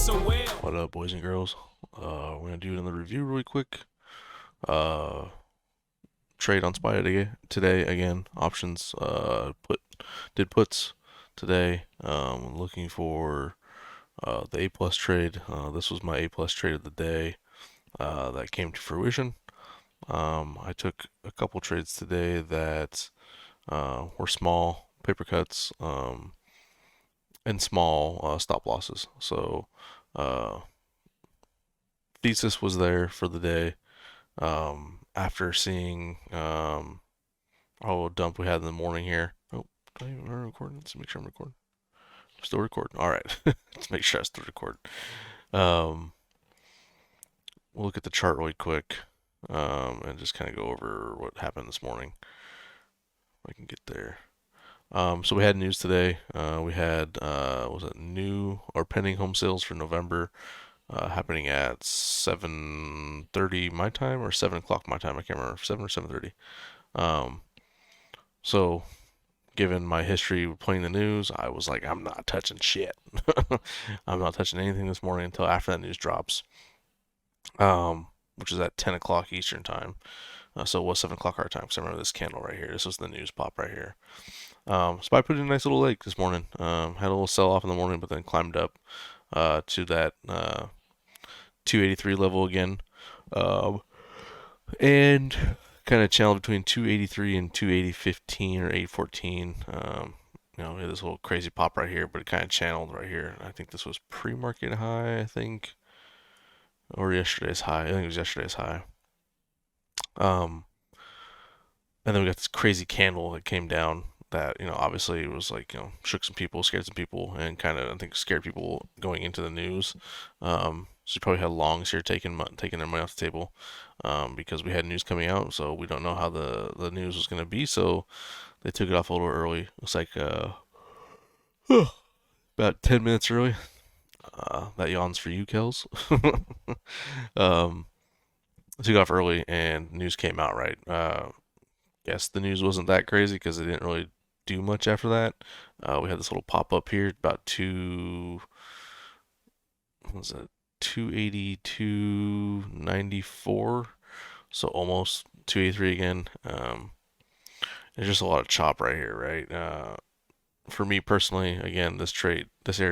so well. What up, boys and girls? We're gonna do another review really quick. Uh, Trade on SPY today again. Options. Did puts today. Looking for the A plus trade. This was my A plus trade of the day. That came to fruition. I took a couple trades today that were small paper cuts and small stop losses. So uh, thesis was there for the day. After seeing oh dump we had in the morning here. Oh, am I even recording? Let's make sure I'm recording. I'm still recording. All right, let's make sure I still record. Um, we'll look at the chart really quick, and just kind of go over what happened this morning. If I can get there. So we had news today. We had was it new or pending home sales for November, happening at 7:30 my time or 7 o'clock my time. I can't remember, 7 or 7:30. Um, so given my history with playing the news, I was like, I'm not touching shit. I'm not touching anything this morning until after that news drops, which is at 10 o'clock Eastern time. So it was 7 o'clock our time because I remember this candle right here. This was the news pop right here. So I put in a nice little leg this morning. Had a little sell off in the morning, but then climbed up to that 283 level again. And kind of channeled between 283 and 280.15 or 814. We had this little crazy pop right here, but it kind of channeled right here. I think this was pre-market high, I think, or yesterday's high. I think it was yesterday's high. Um, and then we got this crazy candle that came down that, obviously it was like, shook some people, scared some people, and kind of, I think, scared people going into the news. So you probably had longs here taking their money off the table, because we had news coming out, so we don't know how the news was going to be, so they took it off a little early. Looks like about 10 minutes early. That yawns for you, Kels. um, took off early, and news came out right. Guess the news wasn't that crazy because it didn't really do much after that. We had this little pop up here about what was it, 282.94, so almost 283 again. There's just a lot of chop right here, right? For me personally, again, this area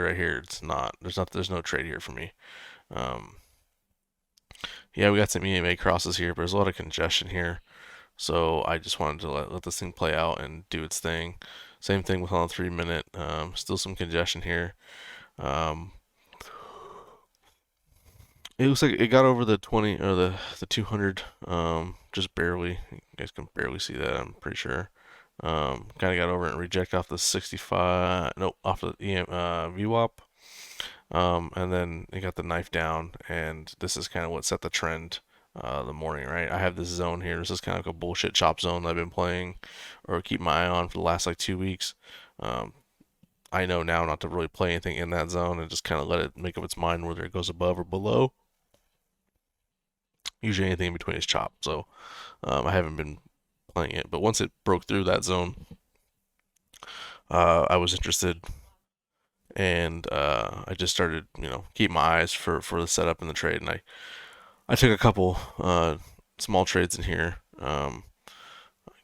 right here, there's no trade here for me. Um, yeah, we got some EMA crosses here, but there's a lot of congestion here. So I just wanted to let this thing play out and do its thing. Same thing with on the 3 minute. Still some congestion here. Um, it looks like it got over the 20 or the 200, just barely. You guys can barely see that, I'm pretty sure. Kind of got over it and reject off the 65. Nope, off the VWAP. And then it got the knife down, and this is kind of what set the trend the morning, right? I have this zone here. This is kind of like a bullshit chop zone that I've been playing or keep my eye on for the last like 2 weeks. Um, I know now not to really play anything in that zone and just kind of let it make up its mind whether it goes above or below. Usually anything in between is chop. So I haven't been playing it, but once it broke through that zone, I was interested, and I just started, keep my eyes for the setup and the trade, and I took a couple small trades in here.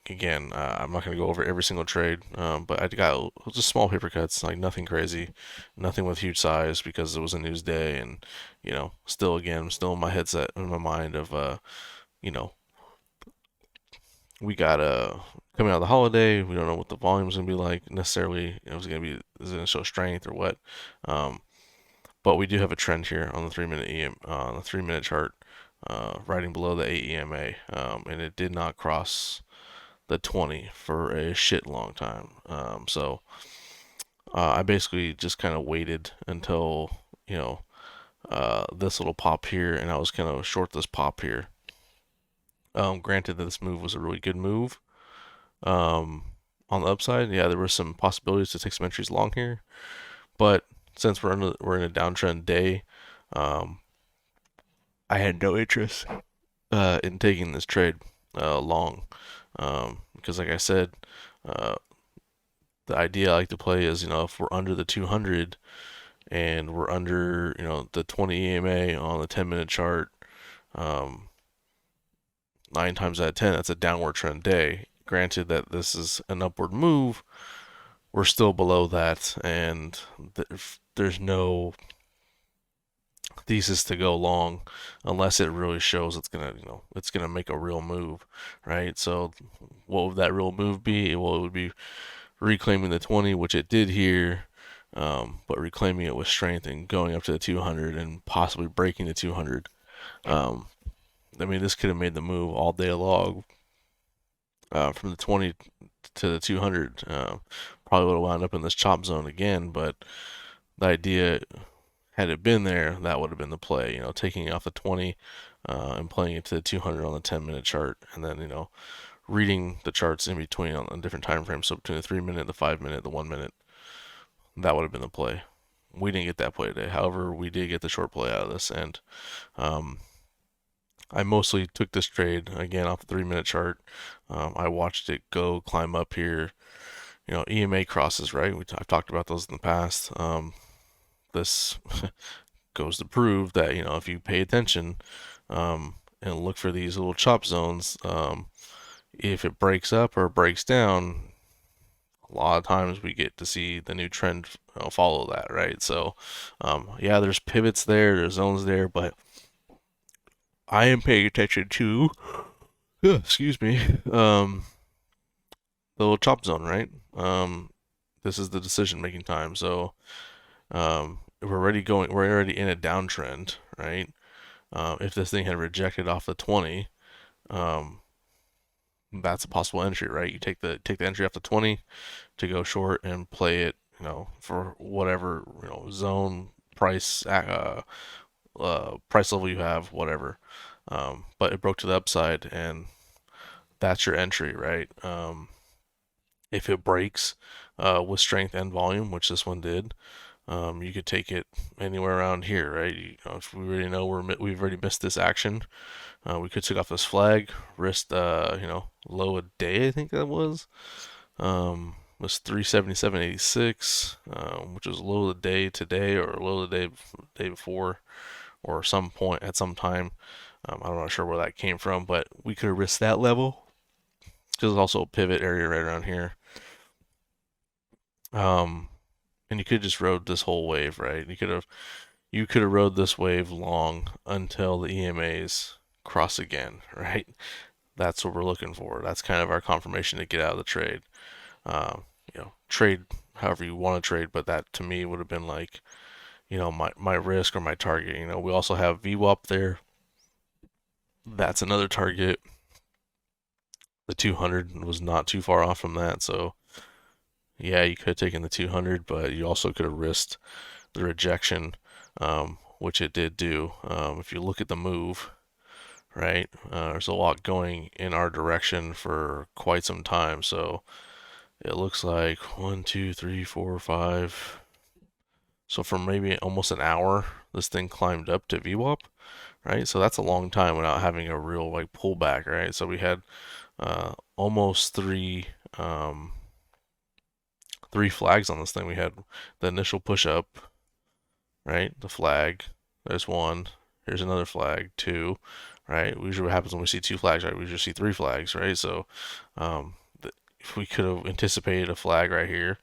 Again, I'm not going to go over every single trade, but I got just small paper cuts, like nothing crazy, nothing with huge size because it was a news day, and still in my headset, in my mind of, you know, we got coming out of the holiday. We don't know what the volume is going to be like necessarily. Is it going to show strength or what? Um, but we do have a trend here on the 3 minute on the 3 minute chart, riding below the AEMA, and it did not cross the 20 for a shit long time. So I basically just kind of waited until this little pop here, and I was kind of short this pop here. Granted that this move was a really good move. Um, on the upside, yeah, there were some possibilities to take some entries long here, but since we're in a downtrend day, um, I had no interest in taking this trade long, because like I said, uh, the idea I like to play is, if we're under the 200, and we're under, the 20 EMA on the 10-minute chart, um, 9 times out of 10, that's a downward trend day. Granted that this is an upward move, we're still below that, and there's no thesis to go long unless it really shows it's gonna make a real move, right? So what would that real move be? Well, it would be reclaiming the 20, which it did here, but reclaiming it with strength and going up to the 200 and possibly breaking the 200. I mean, this could have made the move all day long, from the 20 to the 200. Probably would have wound up in this chop zone again, but the idea, had it been there, that would have been the play. Taking off the 20, and playing it to the 200 on the 10-minute chart, and then reading the charts in between on different time frames. So between the 3-minute, the 5-minute, the 1-minute, that would have been the play. We didn't get that play today. However, we did get the short play out of this, and I mostly took this trade again off the 3-minute chart. I watched it go climb up here. EMA crosses, right? I've talked about those in the past. This goes to prove that if you pay attention, and look for these little chop zones, if it breaks up or breaks down, a lot of times we get to see the new trend follow that, right? So, yeah, there's pivots there, there's zones there, but I am paying attention to, excuse me, the little chop zone, right? This is the decision making time. So, we're already in a downtrend, right? If this thing had rejected off the 20, um, that's a possible entry, right? You take the entry off the 20 to go short and play it, for whatever, zone, price, price level you have, whatever. But it broke to the upside, and that's your entry, right? If it breaks, with strength and volume, which this one did, you could take it anywhere around here, right? If we already know we've already missed this action, we could take off this flag, risk, low a day, I think that was 377.86, which was low of the day today, or low of the day before, or some point at some time. I'm not sure where that came from, but we could have risked that level because there's also a pivot area right around here. And you could just rode this whole wave, right? You could have rode this wave long until the EMAs cross again, right? That's what we're looking for. That's kind of our confirmation to get out of the trade. Trade however you want to trade, but that to me would have been like, my risk or my target. We also have VWAP there. That's another target. The 200 was not too far off from that, so yeah, you could have taken the 200, but you also could have risked the rejection, which it did do. If you look at the move, right, there's a lot going in our direction for quite some time. So it looks like 1, 2, 3, 4, 5. So for maybe almost an hour, this thing climbed up to VWAP, right? So that's a long time without having a real like pullback, right? So we had, almost three flags on this thing. We had the initial push up, right? The flag. There's one. Here's another flag. Two, right? Usually what happens when we see two flags, right? We usually see three flags, right? So, if we could have anticipated a flag right here,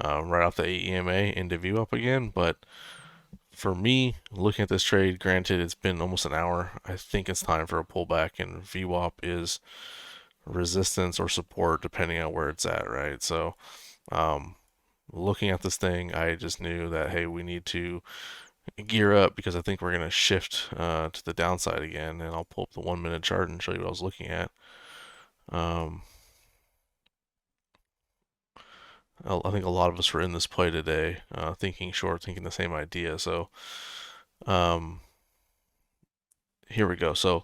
right off the EMA into VWAP again, but for me, looking at this trade, granted it's been almost an hour, I think it's time for a pullback, and VWAP is resistance or support depending on where it's at, right? So, um, looking at this thing, I just knew that, hey, we need to gear up because I think we're going to shift, to the downside again. And I'll pull up the 1-minute chart and show you what I was looking at. Um, I think a lot of us were in this play today, thinking short, thinking the same idea. So, um, here we go. So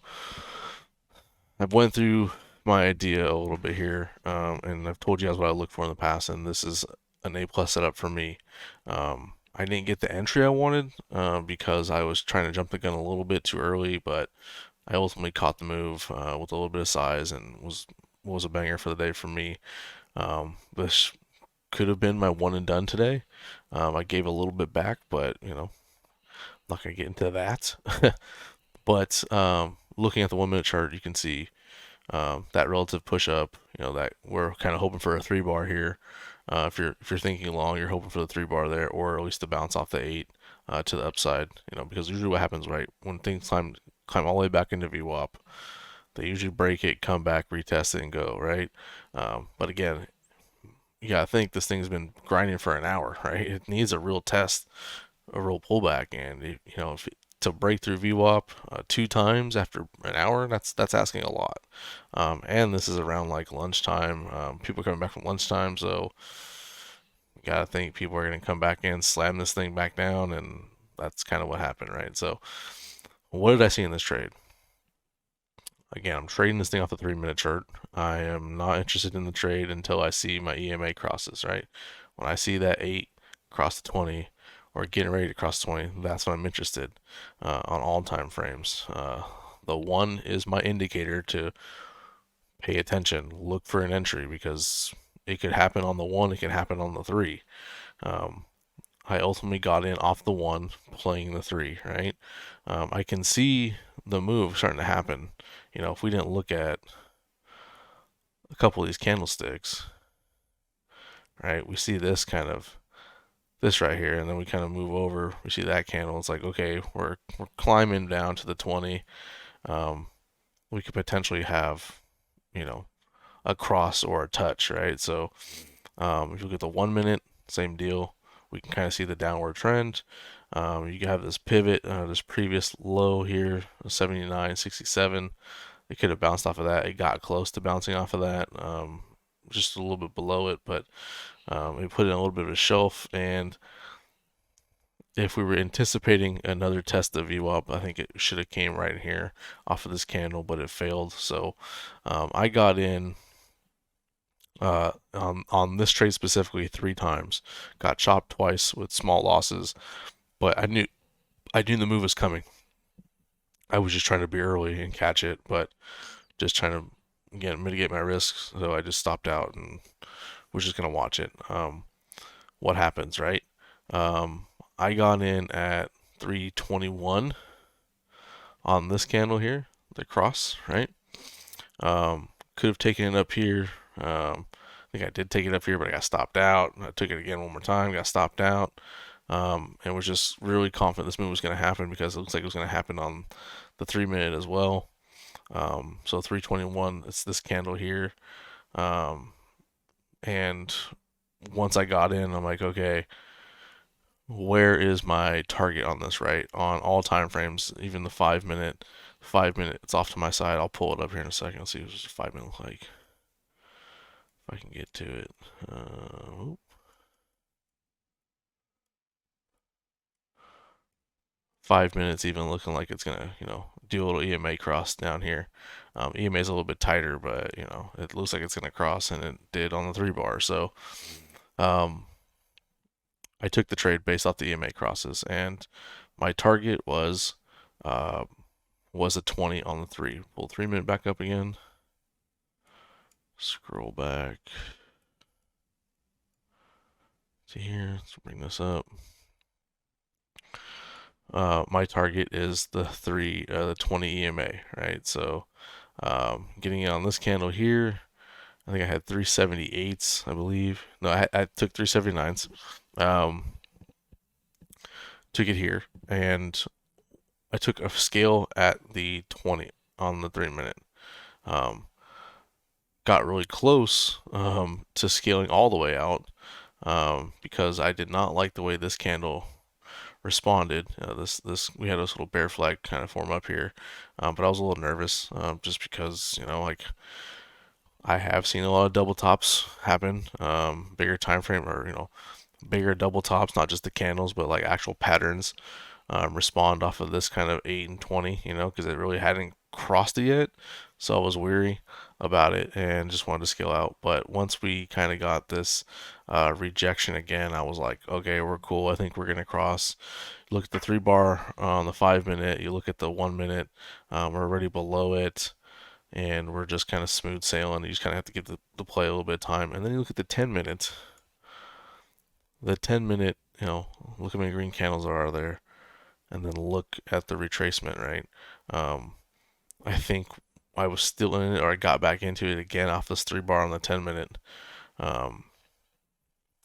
I've went through my idea a little bit here, and I've told you guys what I look for in the past, and this is an A plus setup for me. I didn't get the entry I wanted, because I was trying to jump the gun a little bit too early, but I ultimately caught the move, with a little bit of size, and was a banger for the day for me. This could have been my one and done today. I gave a little bit back, but I'm not gonna get into that. But looking at the 1 minute chart, you can see that relative push up. That we're kind of hoping for a 3 bar here. If you're thinking long, you're hoping for the 3 bar there, or at least to bounce off the 8 to the upside. Because usually what happens, right, when things climb all the way back into VWAP, they usually break it, come back, retest it, and go, right? But again, you gotta think this thing's been grinding for an hour, right? It needs a real test, a real pullback, and if to break through VWAP 2 times after an hour, that's asking a lot. And this is around like lunchtime. People are coming back from lunchtime, so you gotta think people are gonna come back in, slam this thing back down, and that's kind of what happened, right? So, what did I see in this trade? Again, I'm trading this thing off the 3 minute chart. I am not interested in the trade until I see my EMA crosses, right? When I see that 8 cross the 20 or getting ready to cross 20, that's when I'm interested on all time frames. The 1 is my indicator to pay attention, look for an entry because it could happen on the 1, it could happen on the 3. Um, I ultimately got in off the 1, playing the 3, right? I can see the move starting to happen. If we didn't look at a couple of these candlesticks, right, we see this right here, and then we kind of move over. We see that candle. It's like, okay, we're climbing down to the 20. We could potentially have, a cross or a touch, right? So if you look at the 1 minute, same deal. We can kind of see the downward trend. You have this pivot, this previous low here, 79.67. It could have bounced off of that. It got close to bouncing off of that, just a little bit below it, but it put in a little bit of a shelf. And if we were anticipating another test of VWAP, I think it should have came right here off of this candle, but it failed. So I got in on this trade specifically 3 times, got chopped twice with small losses, but I knew the move was coming. I was just trying to be early and catch it, but just trying to again mitigate my risks. So I just stopped out and was just gonna watch it. What happens, right? I got in at 321 on this candle here, the cross, right? Could have taken it up here. I think I did take it up here, but I got stopped out. I took it again one more time, got stopped out, and was just really confident this move was going to happen because it looks like it was going to happen on the 3 minute as well. So 321, it's this candle here. And once I got in, I'm like, okay, where is my target on this, right? On all time frames, even the 5 minute, 5 minute, it's off to my side. I'll pull it up here in a second. Let's see what this 5 minute look like. If I can get to it. 5 minutes even looking like it's gonna, do a little EMA cross down here. EMA is a little bit tighter, but it looks like it's gonna cross, and it did on the 3 bar. So I took the trade based off the EMA crosses, and my target was a 20 on the 3. Pull 3 minute back up again. Scroll back to here. Let's bring this up. My target is the 20 EMA, right? So getting it on this candle here, I think I had 378s, I believe. No, I took 379s. Took it here, and I took a scale at the 20 on the 3 minute. Got really close to scaling all the way out because I did not like the way this candle responded. We had this little bear flag kind of form up here, but I was a little nervous just because like I have seen a lot of double tops happen, bigger time frame or bigger double tops, not just the candles but like actual patterns respond off of this kind of 8 and 20, because it really hadn't crossed it yet. So I was weary about it and just wanted to scale out. But once we kind of got this rejection again, I was like, okay, we're cool. I think we're going to cross. Look at the 3 bar on the 5 minute. You look at the 1 minute. We're already below it. And we're just kind of smooth sailing. You just kind of have to give the play a little bit of time. And then you look at the 10 minute. the 10-minute, look how many green candles are there, and then look at the retracement, right? Um, I think I was still in it, or I got back into it again off this 3 bar on the 10-minute. Um,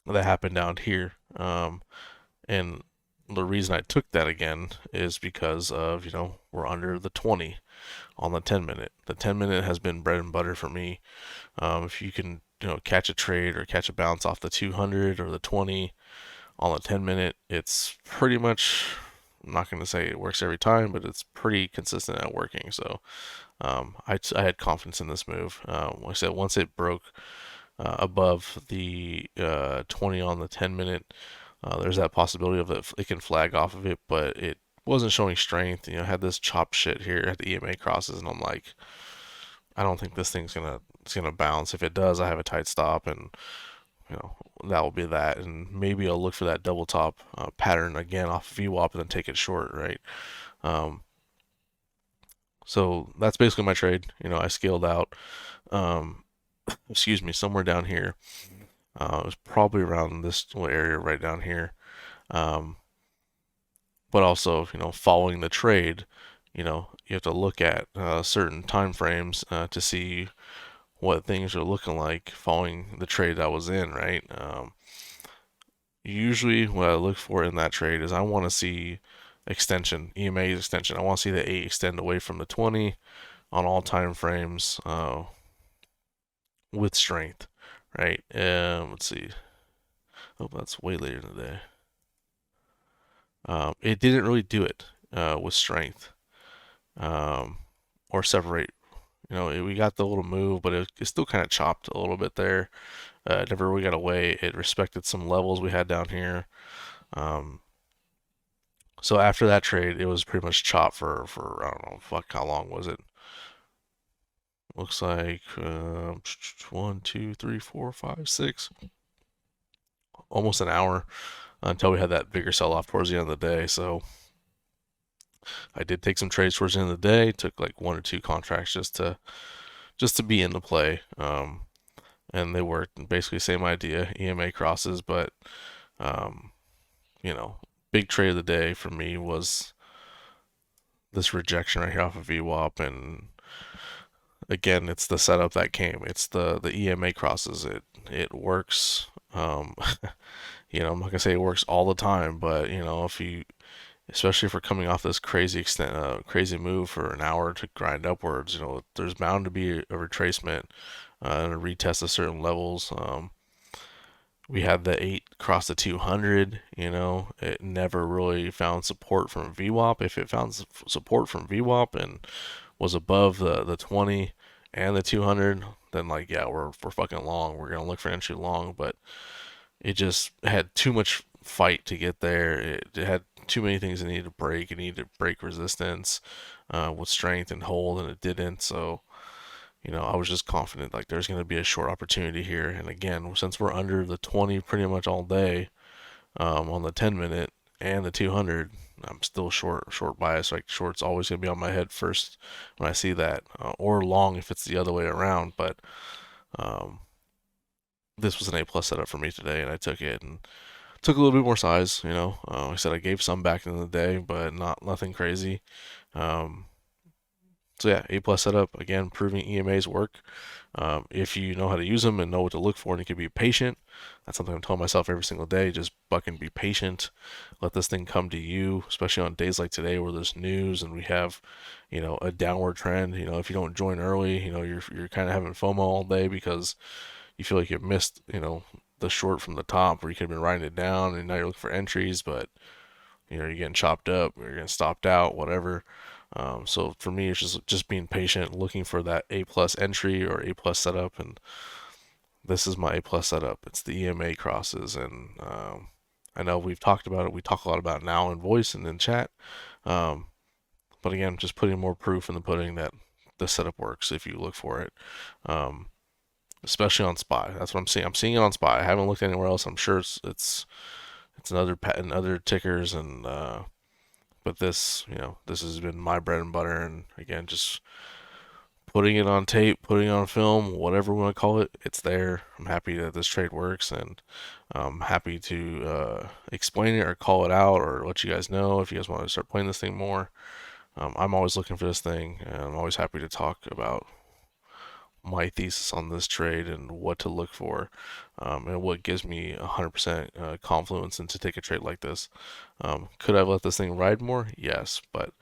that happened down here. And the reason I took that again is because of, we're under the 20 on the 10-minute. The 10-minute has been bread and butter for me. If you can, catch a trade or catch a bounce off the 200 or the 20 on the 10-minute, it's pretty much, I'm not going to say it works every time, but it's pretty consistent at working. So I had confidence in this move. Like I said, once it broke above the 20 on the 10-minute, there's that possibility of it can flag off of it, but it wasn't showing strength. Had this chop shit here at the EMA crosses, and I'm like, I don't think this thing's gonna bounce. If it does, I have a tight stop, and you know that will be that. And maybe I'll look for that double top pattern again off VWAP and then take it short, right? Um, so that's basically my trade. I scaled out. Um, excuse me, somewhere down here. It was probably around this little area right down here. Um, but also, following the trade, you have to look at certain time frames to see what things are looking like following the trade I was in, right? Usually, what I look for in that trade is I want to see extension, EMA extension. I want to see the 8 extend away from the 20 on all time frames with strength, right? Let's see. Oh, that's way later in the day. It didn't really do it with strength or separate. We got the little move, but it still kind of chopped a little bit there. It never really got away. It respected some levels we had down here. Um, so after that trade, it was pretty much chopped for I don't know, fuck, how long was it? Looks like 1, 2, 3, 4, 5, 6, almost an hour until we had that bigger sell off towards the end of the day. So I did take some trades towards the end of the day. Took like 1 or 2 contracts just to be in the play. And they worked. Basically, same idea, EMA crosses, but um, you know, big trade of the day for me was this rejection right here off of VWAP, and again, it's the setup that came. It's the EMA crosses. It works. I'm not gonna say it works all the time, but if you, especially if we're coming off this crazy move for an hour to grind upwards, there's bound to be a retracement and a retest of certain levels. We had the 8 cross the 200. It never really found support from VWAP. If it found support from VWAP and was above the 20 and the 200, then like, yeah, we're fucking long. We're gonna look for entry long, but it just had too much fight to get there. It had too many things it needed to break. It needed to break resistance with strength and hold, and it didn't. So, I was just confident like there's going to be a short opportunity here. And again, since we're under the 20 pretty much all day on the 10-minute and the 200, I'm still short bias. Like short's always going to be on my head first when I see that, or long if it's the other way around. But um, this was an A plus setup for me today, and I took it and took a little bit more size. Like I said, I gave some back in the day, but nothing crazy. Um, so yeah, A plus setup again, proving EMAs work. If you know how to use them and know what to look for, and you can be patient. That's something I'm telling myself every single day. Just fucking be patient. Let this thing come to you, especially on days like today where there's news and we have, a downward trend. If you don't join early, you're kind of having FOMO all day because you feel like you missed, the short from the top, where you could have been writing it down, and now you're looking for entries, but you're getting chopped up, or you're getting stopped out, whatever. So for me, it's just being patient, looking for that A plus entry or A plus setup, and this is my A plus setup. It's the EMA crosses, and I know we've talked about it. We talk a lot about it now in voice and in chat, um, but again, just putting more proof in the pudding that the setup works if you look for it. Um, Especially on SPY. That's what I'm seeing. I'm seeing it on SPY. I haven't looked anywhere else. I'm sure it's another patent, other tickers, and but this has been my bread and butter. And again, just putting it on tape, putting it on film, whatever we want to call it, it's there. I'm happy that this trade works, and I'm happy to explain it or call it out or let you guys know if you guys want to start playing this thing more. I'm always looking for this thing, and I'm always happy to talk about my thesis on this trade and what to look for, and what gives me 100% confluence into take a trade like this. Could I let this thing ride more? Yes, but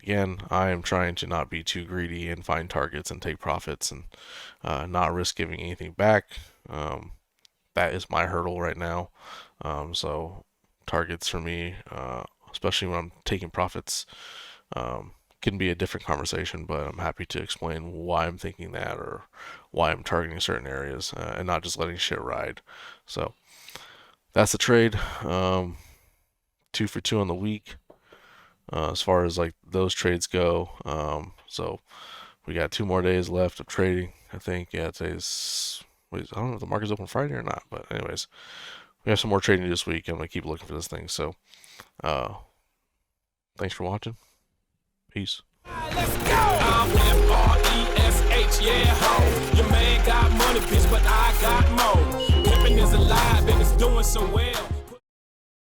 again, I am trying to not be too greedy and find targets and take profits and not risk giving anything back. That is my hurdle right now. So targets for me, especially when I'm taking profits, can be a different conversation, but I'm happy to explain why I'm thinking that or why I'm targeting certain areas and not just letting shit ride. So that's the trade. 2 for 2 on the week. As far as like those trades go. So we got 2 more days left of trading. I think, yeah, today's, I don't know if the market's open Friday or not, but anyways, we have some more trading this week. I'm gonna keep looking for this thing. So, thanks for watching. Peace. Let's go! I'm F-R-E-S-H, yeah, ho. Your man got money, bitch, but I got more. Pimpin' is alive and it's doing so well.